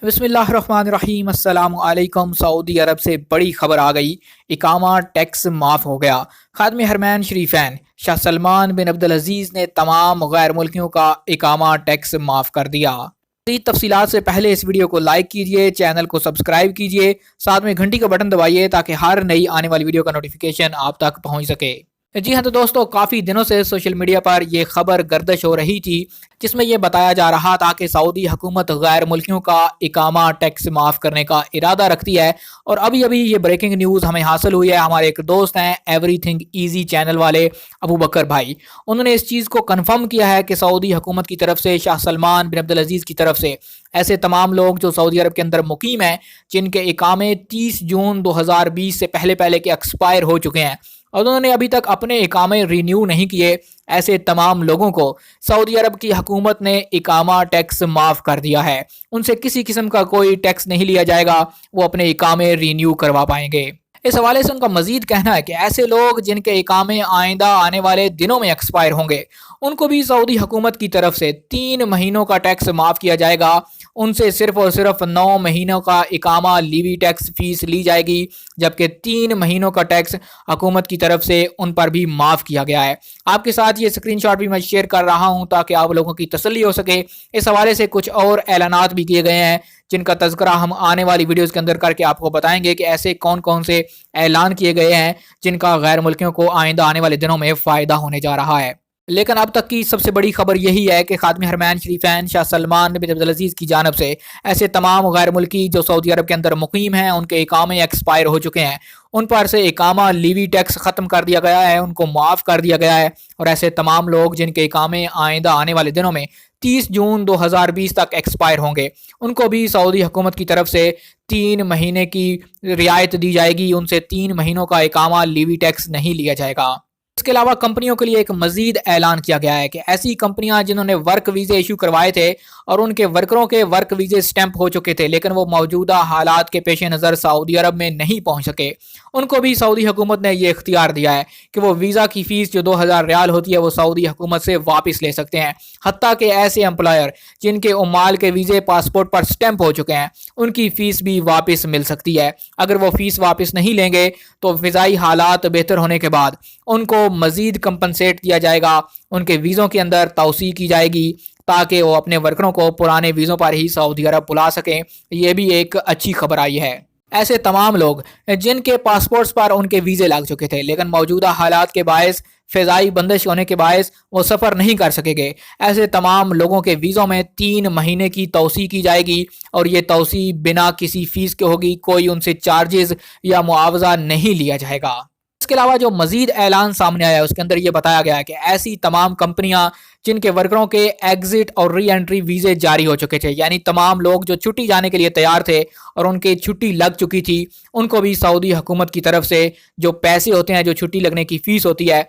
बिस्मिल्लाहिर्रहमानिर्रहीम। अस्सलाम वालेकुम। सऊदी अरब से बड़ी खबर आ गई, इकामा टैक्स माफ़ हो गया। खादम हरमैन शरीफैन शाह सलमान बिन अब्दुल अजीज़ ने तमाम गैर मुल्कियों का इकामा टैक्स माफ़ कर दिया। मज़ीद तफसीलात से पहले इस वीडियो को लाइक कीजिए, चैनल को सब्सक्राइब कीजिए, साथ में घंटी का बटन दबाइए ताकि हर नई आने वाली वीडियो का नोटिफिकेशन आप तक पहुँच सके। जी हाँ, तो दोस्तों काफ़ी दिनों से सोशल मीडिया पर यह खबर गर्दिश हो रही थी जिसमें यह बताया जा रहा था कि सऊदी हुकूमत गैर मुल्कियों का इकामा टैक्स माफ़ करने का इरादा रखती है। और अभी अभी ये ब्रेकिंग न्यूज़ हमें हासिल हुई है। हमारे एक दोस्त हैं एवरीथिंग ईजी चैनल वाले अबू बकर भाई, उन्होंने इस चीज़ को कन्फर्म किया है कि सऊदी हुकूमत की तरफ से, शाह सलमान बिन अब्दुल अजीज़ की तरफ से, ऐसे तमाम लोग जो सऊदी अरब के अंदर मुकीम हैं जिनके इकामे 30 जून 2020 से पहले पहले के एक्सपायर हो चुके हैं और उन्होंने अभी तक अपने इकामे रीन्यू नहीं किए, ऐसे तमाम लोगों को सऊदी अरब की हुकूमत ने इकामा टैक्स माफ़ कर दिया है। उनसे किसी किस्म का कोई टैक्स नहीं लिया जाएगा, वो अपने इकामे रीन्यू करवा पाएंगे। इस हवाले से उनका मजीद कहना है कि ऐसे लोग जिनके इकामे आइंदा आने वाले दिनों में एक्सपायर होंगे, उनको भी सऊदी हुकूमत की तरफ से 3 महीनों का टैक्स माफ़ किया जाएगा। उनसे सिर्फ और सिर्फ 9 महीनों का इकामा लीवी टैक्स फीस ली जाएगी, जबकि 3 महीनों का टैक्स हुकूमत की तरफ से उन पर भी माफ़ किया गया है। आपके साथ ये स्क्रीनशॉट भी मैं शेयर कर रहा हूँ ताकि आप लोगों की तसल्ली हो सके। इस हवाले से कुछ और ऐलानात भी किए गए हैं जिनका तज़किरा हम आने वाली वीडियोज़ के अंदर करके आपको बताएंगे कि ऐसे कौन कौन से ऐलान किए गए हैं जिनका गैर मुल्कियों को आइंदा आने वाले दिनों में फ़ायदा होने जा रहा है। लेकिन अब तक की सबसे बड़ी खबर यही है कि खादम हरमैन शरीफैन शाह सलमान बिन अब्दुल अजीज़ की जानब से ऐसे तमाम गैर मुल्की जो सऊदी अरब के अंदर मुकीम हैं, उनके इकामे एक्सपायर हो चुके हैं, उन पर से इकामा लीवी टैक्स ख़त्म कर दिया गया है, उनको माफ़ कर दिया गया है। और ऐसे तमाम लोग जिनके इकामे आइंदा आने वाले दिनों में 30 जून 2020 तक एक्सपायर होंगे, उनको भी सऊदी हुकूमत की तरफ से 3 महीने की रियायत दी जाएगी। उनसे 3 महीनों का इकामा लीवी टैक्स नहीं लिया जाएगा। इसके अलावा कंपनियों के लिए एक मजीद ऐलान किया गया है कि ऐसी कंपनियां जिन्होंने वर्क वीज़े इशू करवाए थे और उनके वर्करों के वर्क वीज़े स्टैंप हो चुके थे लेकिन वो मौजूदा हालात के पेश नज़र सऊदी अरब में नहीं पहुंच सके, उनको भी सऊदी हुकूमत ने ये इख्तियार दिया है कि वो वीज़ा की फ़ीस जो 2000 रियाल होती है वो सऊदी हुकूमत से वापस ले सकते हैं। हत्ता कि ऐसे एम्प्लॉयर जिनके उमाल के वीज़े पासपोर्ट पर स्टैंप हो चुके हैं, उनकी फ़ीस भी वापस मिल सकती है। अगर वो फ़ीस वापस नहीं लेंगे तो फ़िज़ाई हालात बेहतर होने के बाद उनको मजीद कंपनसेट दिया जाएगा, उनके वीज़ों के अंदर तौसी की जाएगी ताकि वो अपने वर्करों को पुराने वीज़ों पर ही सऊदी अरब बुला सकें। ये भी एक अच्छी खबर आई है। ऐसे तमाम लोग जिनके पासपोर्ट्स पर उनके वीज़े लग चुके थे लेकिन मौजूदा हालात के बायस, फ़िज़ाई बंदिश होने के बायस वो सफ़र नहीं कर सकेंगे, ऐसे तमाम लोगों के वीज़ों में 3 महीने की तौसी की जाएगी और ये तौसी बिना किसी फ़ीस के होगी, कोई उनसे चार्जेस या मुआवजा नहीं लिया जाएगा। इसके अलावा जो मजीद ऐलान सामने आया उसके अंदर ये बताया गया है कि ऐसी तमाम कंपनियां जिनके वर्करों के एग्जिट और री एंट्री वीज़े जारी हो चुके थे, यानी तमाम लोग जो छुट्टी जाने के लिए तैयार थे और उनकी छुट्टी लग चुकी थी, उनको भी सऊदी हुकूमत की तरफ से जो पैसे होते हैं, जो छुट्टी लगने की फ़ीस होती है,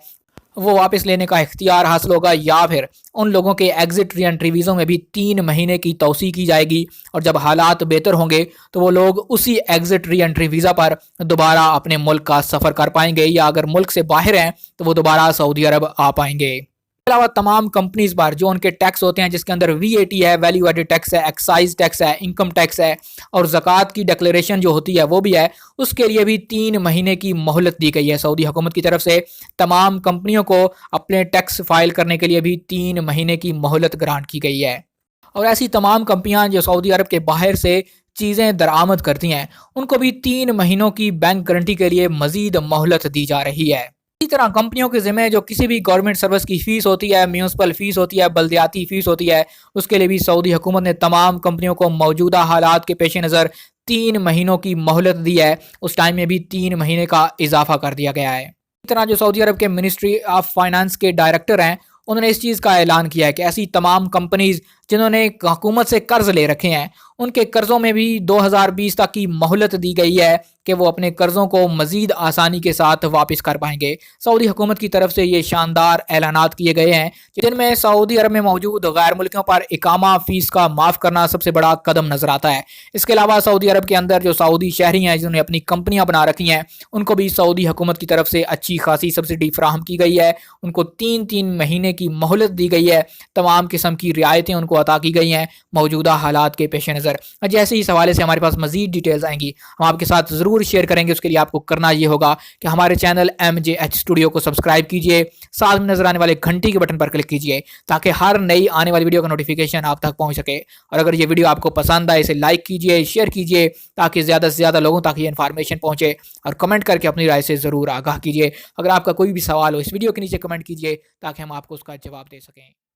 वो वापस लेने का इख्तियार हासिल होगा। या फिर उन लोगों के एग्जिट री एंट्री वीज़ों में भी 3 महीने की तौसी की जाएगी और जब हालात बेहतर होंगे तो वो लोग उसी एग्जिट री एंट्री वीज़ा पर दोबारा अपने मुल्क का सफ़र कर पाएंगे, या अगर मुल्क से बाहर हैं तो वो दोबारा सऊदी अरब आ पाएंगे। इसके अलावा तमाम कंपनीज पर जो उनके टैक्स होते हैं, जिसके अंदर VAT है, वैल्यू एडेड टैक्स है, एक्साइज टैक्स है, इनकम टैक्स है और ज़कात की डिक्लेरेशन जो होती है वो भी है, उसके लिए भी 3 महीने की मोहलत दी गई है सऊदी हुकूमत की तरफ से। तमाम कंपनियों को अपने टैक्स फाइल करने के लिए भी 3 महीने की मोहलत ग्रांट की गई है। और ऐसी तमाम कंपनियां जो सऊदी अरब के बाहर से चीज़ें दरामद करती हैं, उनको भी 3 महीनों की बैंक गारंटी के लिए मजीद मोहलत दी जा रही है। इसी तरह कंपनियों के ज़िम्मे जो किसी भी गवर्नमेंट सर्विस की फ़ीस होती है, म्यूनसिपल फ़ीस होती है, बल्दियाती फ़ीस होती है, उसके लिए भी सऊदी हुकूमत ने तमाम कंपनियों को मौजूदा हालात के पेश नज़र 3 महीनों की मोहलत दी है। उस टाइम में भी 3 महीने का इजाफा कर दिया गया है। इस तरह जो सऊदी अरब के मिनिस्ट्री ऑफ फाइनेंस के डायरेक्टर हैं, उन्होंने इस चीज़ का ऐलान किया है कि ऐसी तमाम कंपनीज जिन्होंने हुकूमत से कर्ज ले रखे हैं, उनके कर्ज़ों में भी 2020 तक की मोहलत दी गई है कि वो अपने कर्ज़ों को मज़ीद आसानी के साथ वापस कर पाएंगे। सऊदी हुकूमत की तरफ से ये शानदार ऐलानात किए गए हैं जिनमें सऊदी अरब में मौजूद गैर मुल्कियों पर इकामा फ़ीस का माफ़ करना सबसे बड़ा कदम नज़र आता है। इसके अलावा सऊदी अरब के अंदर जो सऊदी शहरी हैं जिन्होंने अपनी कंपनियाँ बना रखी हैं, उनको भी सऊदी हुकूमत की तरफ से अच्छी खासी सब्सिडी फराहम की गई है। उनको 3-3 महीने की मोहलत दी गई है। तमाम किस्म की रियायतें उनको عطا کی گئی ہیں موجودہ حالات کے پیش نظر۔ جیسے اس حوالے سے ہمارے پاس مزید ڈیٹیلز آئیں گی ہم آپ کے ساتھ ضرور شیئر کریں گے۔ اس کے لیے آپ کو کرنا یہ ہوگا کہ ہمارے چینل MJH اسٹوڈیو کو سبسکرائب کیجئے، ساتھ میں نظر آنے والے گھنٹی کے بٹن پر کلک کیجئے تاکہ ہر نئی آنے والی ویڈیو کا نوٹیفیکیشن آپ تک پہنچ سکے۔ اور اگر یہ ویڈیو آپ کو پسند آئے اسے لائک کیجئے، شیئر کیجئے تاکہ زیادہ سے زیادہ لوگوں تک یہ انفارمیشن پہنچے، اور کمنٹ کر کے اپنی رائے سے ضرور آگاہ کیجئے۔ اگر آپ کا کوئی بھی سوال ہو اس ویڈیو کے نیچے کمنٹ کیجئے تاکہ ہم آپ کو اس کا جواب دے سکیں۔